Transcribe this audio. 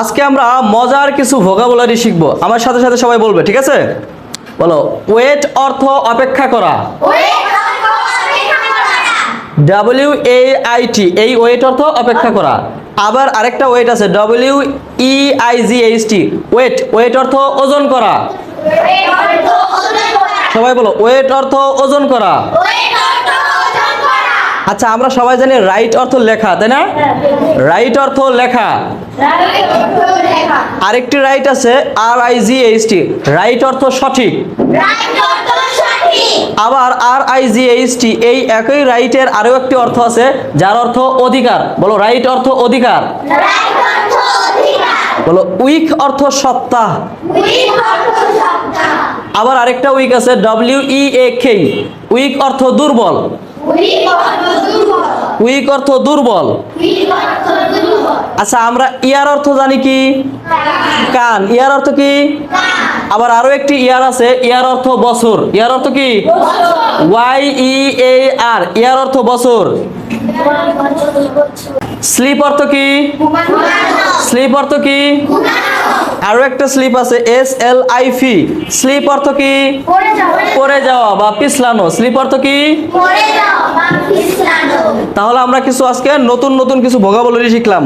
আজকে আমরা মজার কিছু ভোকাবুলারি শিখবো। আমার সাথে সাথে সবাই বলবে, ঠিক আছে? বলো, ওয়েট অর্থ অপেক্ষা করা। WAIT, এই ওয়েট অর্থ অপেক্ষা করা। আবার আরেকটা ওয়েট আছে, WEIGHT, ওয়েট, ওয়েট অর্থ ওজন করা। সবাই বলো, ওয়েট অর্থ ওজন করা। আচ্ছা, আমরা সবাই জানি রাইট অর্থ লেখা, তাই না? রাইট অর্থ লেখা। আরেকটি রাইট আছে RIGHT, রাইট অর্থ সঠিক। আবার RIGHT, এই একই রাইটের আরো একটি অর্থ আছে যার অর্থ অধিকার। বলো, রাইট অর্থ অধিকার। বলো, উইক অর্থ সপ্তাহ। আবার আরেকটা উইক আছে WEAK, উইক অর্থ দুর্বল। উইক অর্থ দুর্বল। আচ্ছা, আমরা ইয়ার অর্থ জানি কি? কান। ইয়ার অর্থ কি? আবার আরো একটি ইয়ার আছে, ইয়ার অর্থ বছর। ইয়ার অর্থ কি? YEAR, ইয়ার অর্থ বছর। স্লিপ অর্থ কি? স্লিপ অর্থ কি? আরো একটা স্লিপ আছে SLIP, স্লিপ অর্থ কি? পড়ে যাওয়া বা পিছলানো। স্লিপ অর্থ কি? তাহলে আমরা কিছু আজকে নতুন নতুন কিছু ভোকাবুলারি শিখলাম।